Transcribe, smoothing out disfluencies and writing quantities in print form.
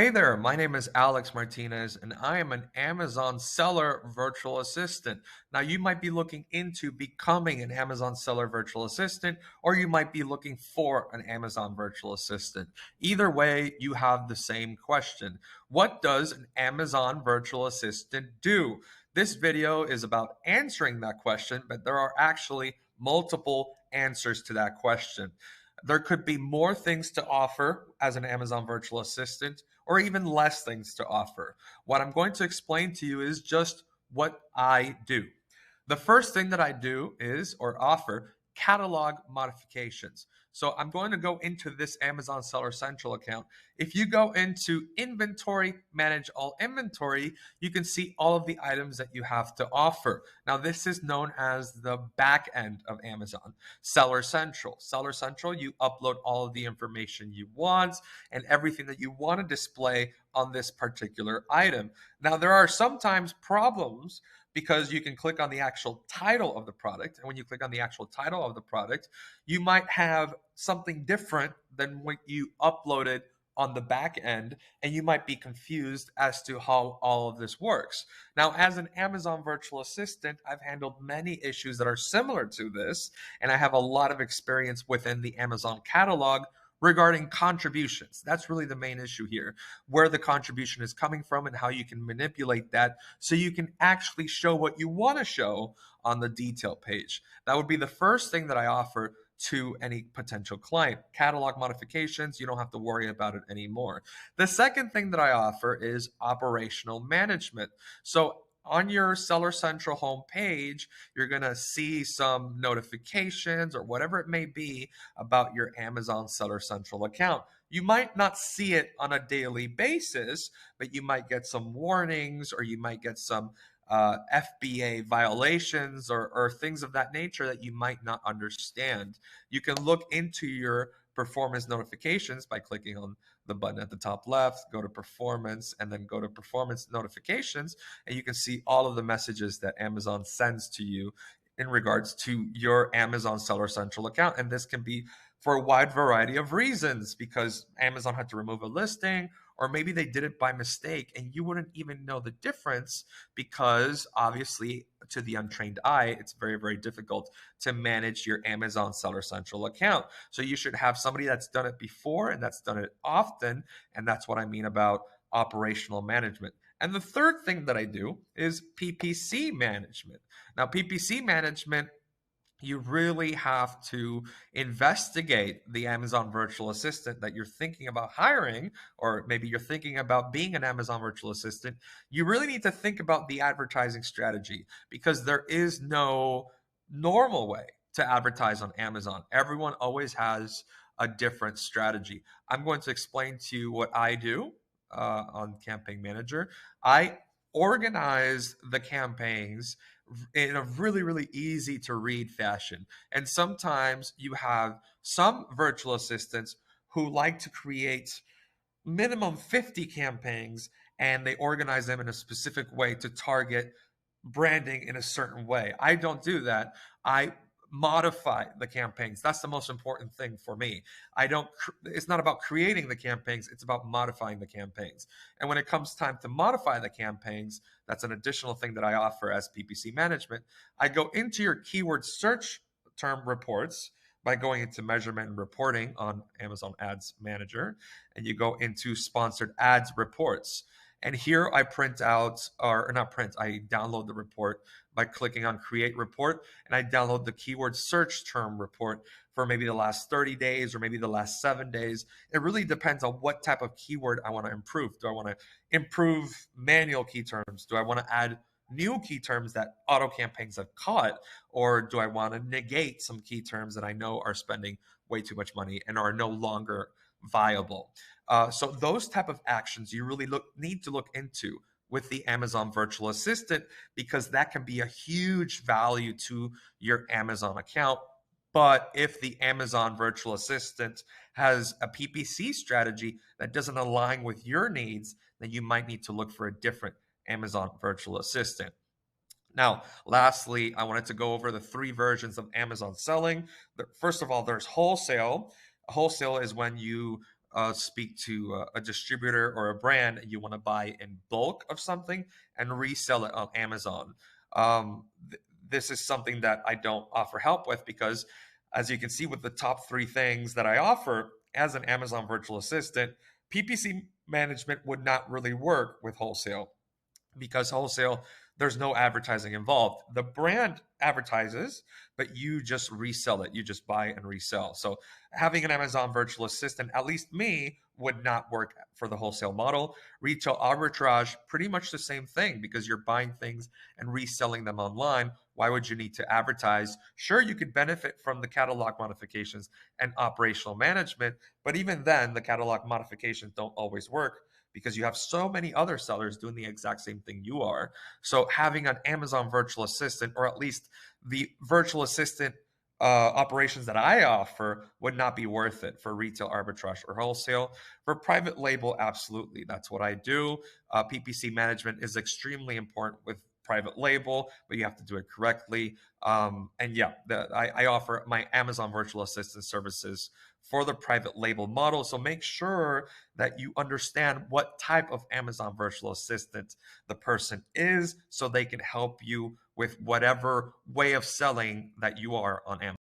Hey there, my name is Alex Martinez, and I am an Amazon seller virtual assistant. Now, you might be looking into becoming an Amazon seller virtual assistant, or you might be looking for an Amazon virtual assistant. Either way, you have the same question. What does an Amazon virtual assistant do? This video is about answering that question, but there are actually multiple answers to that question. There could be more things to offer as an Amazon virtual assistant, or even less things to offer. What I'm going to explain to you is just what I do. The first thing that I do is or offer catalog modifications. So I'm going to go into this Amazon Seller Central account. If you go into inventory, manage all inventory, you can see all of the items that you have to offer. Now, this is known as the back end of Amazon Seller Central. Seller Central, you upload all of the information you want and everything that you want to display on this particular item. Now, there are sometimes problems because you can click on the actual title of the product. And when you click on the actual title of the product, you might have something different than what you uploaded on the back end, and you might be confused as to how all of this works. Now, as an Amazon virtual assistant, I've handled many issues that are similar to this, and I have a lot of experience within the Amazon catalog regarding contributions. That's really the main issue here, where the contribution is coming from and how you can manipulate that so you can actually show what you want to show on the detail page. That would be the first thing that I offer to any potential client. Catalog modifications, you don't have to worry about it anymore. The second thing that I offer is operational management. So on your Seller Central homepage, you're going to see some notifications or whatever it may be about your Amazon Seller Central account. You might not see it on a daily basis, but you might get some warnings or you might get some FBA violations or things of that nature that you might not understand. You can look into your performance notifications by clicking on the button at the top left, go to performance, and then go to performance notifications, and you can see all of the messages that Amazon sends to you in regards to your Amazon Seller Central account. And this can be for a wide variety of reasons because Amazon had to remove a listing, or maybe they did it by mistake and you wouldn't even know the difference because obviously, to the untrained eye, it's very, very difficult to manage your Amazon Seller Central account. So you should have somebody that's done it before and that's done it often. And that's what I mean about operational management. And the third thing that I do is PPC management. Now, PPC management, you really have to investigate the Amazon virtual assistant that you're thinking about hiring, or maybe you're thinking about being an Amazon virtual assistant. You really need to think about the advertising strategy because there is no normal way to advertise on Amazon. Everyone always has a different strategy. I'm going to explain to you what I do on Campaign Manager. I organize the campaigns in a really, really easy to read fashion. And sometimes you have some virtual assistants who like to create minimum 50 campaigns and they organize them in a specific way to target branding in a certain way. I don't do that. I modify the campaigns. That's the most important thing for me. I don't it's not about creating the campaigns, it's about modifying the campaigns. And when it comes time to modify the campaigns, that's an additional thing that I offer as PPC management. I go into your keyword search term reports by going into measurement and reporting on Amazon Ads Manager, and you go into sponsored ads reports. And here I print out, or not print, I download the report by clicking on create report, and I download the keyword search term report for maybe the last 30 days or maybe the last 7 days. It really depends on what type of keyword I want to improve. Do I want to improve manual key terms? Do I want to add new key terms that auto campaigns have caught? Or do I want to negate some key terms that I know are spending way too much money and are no longer viable? So those type of actions you really need to look into with the Amazon virtual assistant because that can be a huge value to your Amazon account. But if the Amazon virtual assistant has a PPC strategy that doesn't align with your needs, then you might need to look for a different Amazon virtual assistant. Now, lastly, I wanted to go over the three versions of Amazon selling. First of all, there's wholesale. Wholesale is when you speak to a distributor or a brand and you want to buy in bulk of something and resell it on Amazon. This is something that I don't offer help with because, as you can see, with the top three things that I offer as an Amazon virtual assistant, PPC management would not really work with wholesale because wholesale, there's no advertising involved. The brand advertises, but you just resell it. You just buy and resell. So having an Amazon virtual assistant, at least me, would not work for the wholesale model. Retail arbitrage, pretty much the same thing because you're buying things and reselling them online. Why would you need to advertise? Sure, you could benefit from the catalog modifications and operational management, but even then, the catalog modifications don't always work because you have so many other sellers doing the exact same thing you are. So having an Amazon virtual assistant, or at least the virtual assistant operations that I offer, would not be worth it for retail arbitrage or wholesale. For private label, absolutely. That's what I do. PPC management is extremely important with private label, but you have to do it correctly. And yeah, I offer my Amazon virtual assistant services for the private label model. So make sure that you understand what type of Amazon virtual assistant the person is so they can help you with whatever way of selling that you are on Amazon.